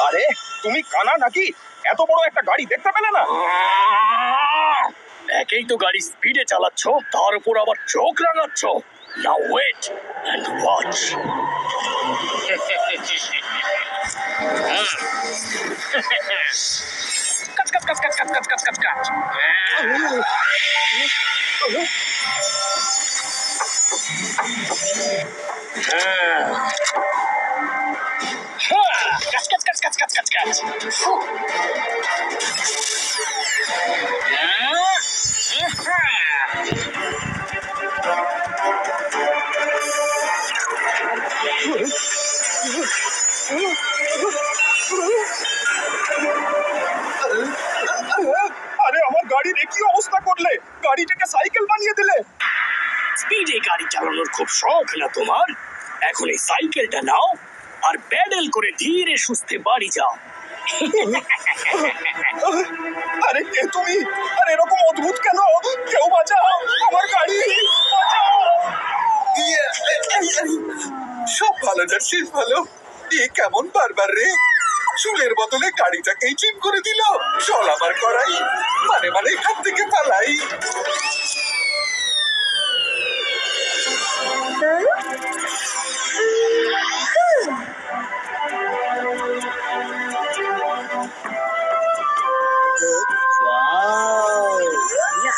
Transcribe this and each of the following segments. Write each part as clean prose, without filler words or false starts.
আরে তুমি কানা নাকি? এত বড় একটা গাড়ি দেখতে পেলে না? একেই তো গাড়ি স্পিডে চালাচ্ছ, তার উপর আবার চোখ রাঙাচ্ছ। নাও ওয়েট এন্ড ওয়াচ। কাট কাট কাট কাট কাট কাট কাট কাট কাট। কাট কাট কাট কাট কাট কাট কাট। আরে আমার গাড়ির কি অবস্থা করলে? গাড়িটাকে সাইকেল বানিয়ে দিলে। স্পিডে গাড়ি চালানোর খুব শখ না তোমার? এখন এই সাইকেলটা নাও আর প্যাডেল করে ধীরে সুস্থে বাড়ি যাও। আরে কে তুমি? আর এরকম অদ্ভুত কেন? কেউ বাঁচাও, আমার গাড়ি বাঁচাও। সব ভালো যাচ্ছিস? ভালো। এ কেমন বারবার রে? চুলের বদলে গাড়িটাকেই চিম করে দিল। চল আবার করাই, মানে এখান থেকে পালাই।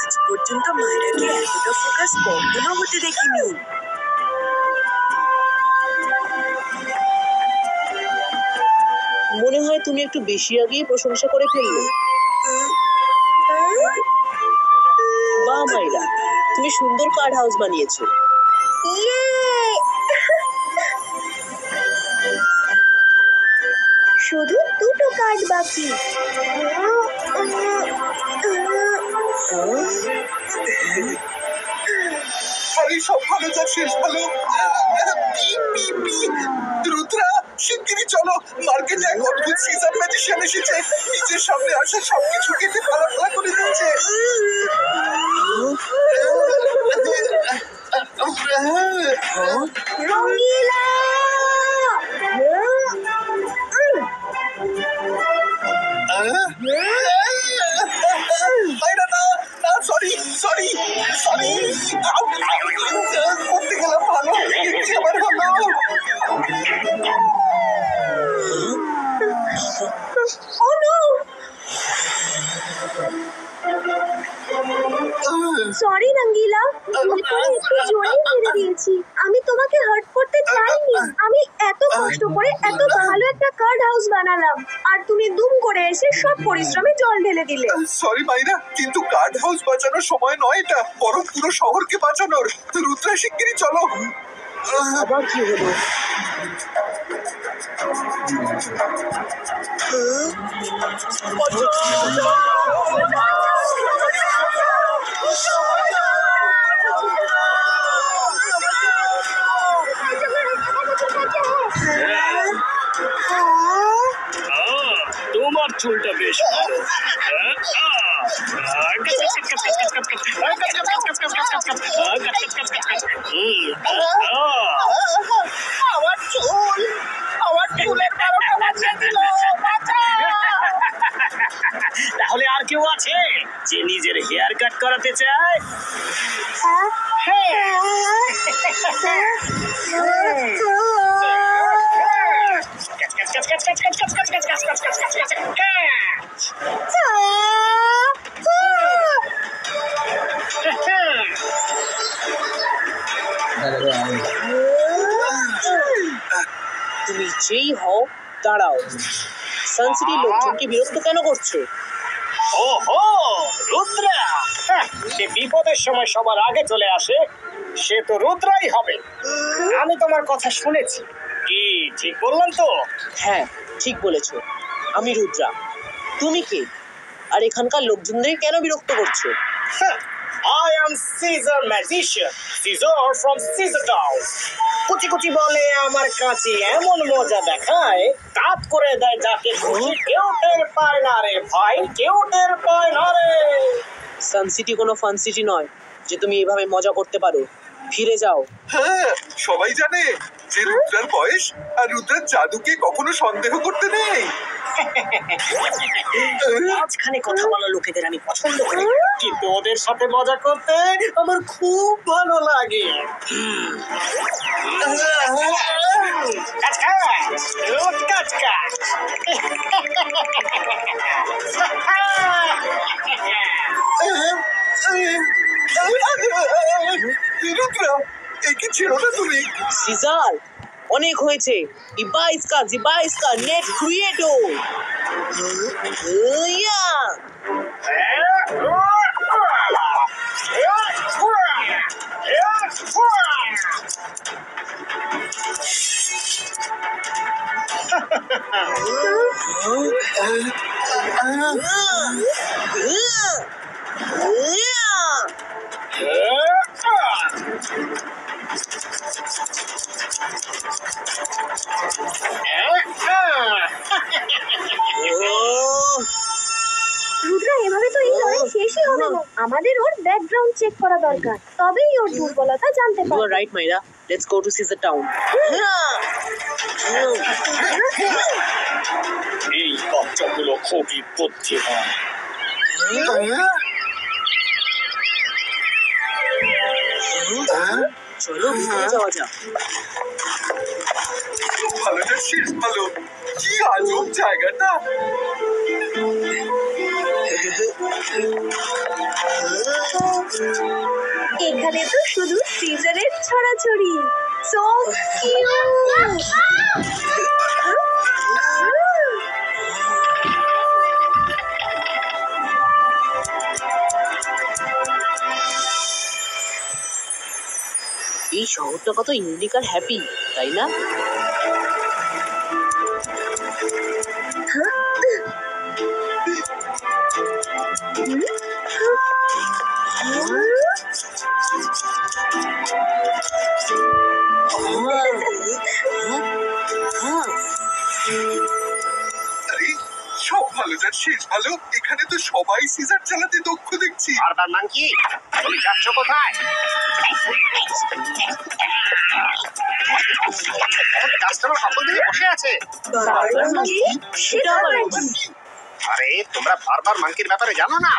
আজ পর্যন্ত মায়েরাকে এতটা ফোকাস কখনো হতে দেখিনি। মনে হয় তুমি একটু বেশি আগেই প্রশংসা করে ফেললে। বাহ মাইরা, তুমি সুন্দর কার্ড হাউস বানিয়েছো। শুধু দুটো কার্ড বাকি। আরে সব ভালো যাচ্ছিস? ভালো। রুদ্রা, শিগগিরই চলো, মার্কেটে এক অদ্ভুত সিজার ম্যাজিশিয়ান এসেছে। নিজের সামনে আসা সবকিছু কেটে ফালা ফালা করে দিচ্ছে। রঙ্গিলা! সরি করতে গেলাম। ভালো, কি আবার হলো? সরি রঙ্গিলা, ভুল করে একটু জোরে মেরে দিয়েছি। আমি তোমাকে হার্ট করতে চাইনি। আমি এত কষ্ট করে এত ভালো একটা কার্ড হাউস বানালাম, আর তুমি দুম করে এসে সব পরিশ্রমে জল ঢেলে দিলে। সরি মাইরা, কিন্তু কার্ড হাউস বাঁচানোর সময় নয় এটা, বরং পুরো শহরকে বাঁচানোর। রুদ্রা, শিগগিরই চলো। আবার কি হলো? তোমার চুলটা বেশ ভালো। আমার চুলের বারোটা বাজিয়ে দিল। তাহলে আর কেউ আছে যে নিজের হেয়ার কাট করাতে চায়? তুমি যেই হও দাঁড়াও। সানসিটির লোকজনকে বিরক্ত কেন করছো? ওহো, রুদ্রা! হ্যাঁ, সে বিপদের সময় সবার আগে চলে আসে, সে তো রুদ্রাই হবে। আমি তোমার কথা শুনেছি, কি ঠিক বললাম তো? হ্যাঁ, ঠিক বলেছো। আমি রুদ্রা। তুমি কে? আর এখানকার লোকজনদের কেন বিরক্ত করছো? I am Caesar magician, Caesar from Caesar Town. কুচি কুচি বলে আমার কাছে এমন মজা দেখায়, কাত করে দেয় যাকে খুশি, কেউ টের পায় না রে ভাই, কেউ টের পায় না রে। সান সিটি কোনো ফান সিটি নয় যে তুমি এভাবে মজা করতে পারো। ফিরে যাও। হ্যাঁ, সবাই জানে যে রুদ্রার বয়স আর রুদ্রার জাদুকে কখনো সন্দেহ করতে নেই। মাঝখানে কথা বলা লোকেদের আমি পছন্দ করি, কিন্তু ওদের সাথে মজা করতে আমার খুব ভালো লাগে। কাচকাচ, কাচকাচ। রুদ্রা, একে ছিল না তুমি? সিজার, অনেক হয়েছে। জিবা নেট ক্রিয়েটো। ইয়া রুদ্রা, এভাবে তো এই লড়াই শেষই হবে না। আমাদের ওর ব্যাকগ্রাউন্ড চেক করা দরকার, তবেই ওর দুর্বলতা জানতে You are পারবো। right, Myra. Let's go to Caesar Town. এই বাচ্চাগুলো খুবই বুদ্ধিমান। চলো ভিতরে যাওয়া যাক। ভালো না, শেষ ভালো। কি আজব জায়গাটা। এখানে তো শুধু সিজারের ছড়াছড়ি। সো এই শহরটা কত ইউনিক আর হ্যাপি, তাই না? আরে, সব ভালো যার শেষ ভালো। এখানে তো সবাই সিজার চালাতে দক্ষ দেখছি। বারবার মাঙ্কি, তুমি যাচ্ছ কোথায়? কাস্টমার কখন থেকে বসে আছে। সেটা আবার কি? আরে তোমরা বারবার মাঙ্কির ব্যাপারে জানো না?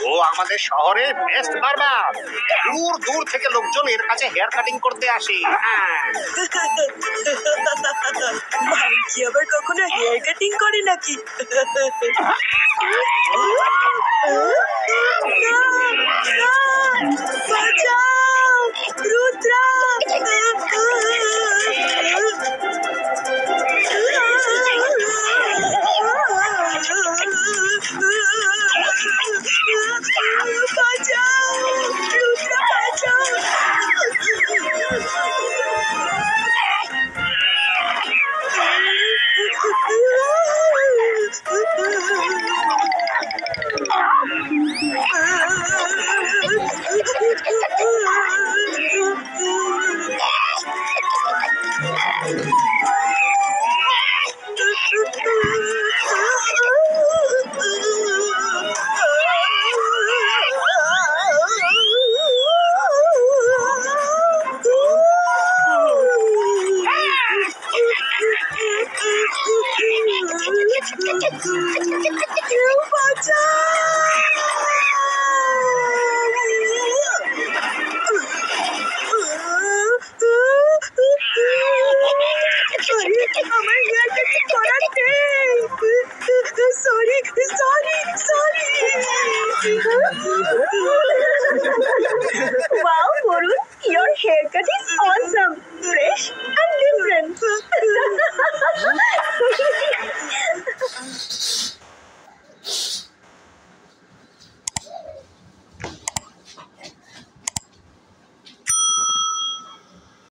ও আমাদের শহরে বেস্ট বারবার। দূর দূর থেকে লোকজন এর কাছে হেয়ার কাটিং করতে আসে। কি আবার কখনো হেয়ার কাটিং করে নাকি? বাঁচাও, রুদ্রা! বাঁচাও, রুদ্রা, বাঁচাও! আমার হেয়ার কাটিং করার নেই। Sorry, sorry, sorry. Wow, Varun, your haircut is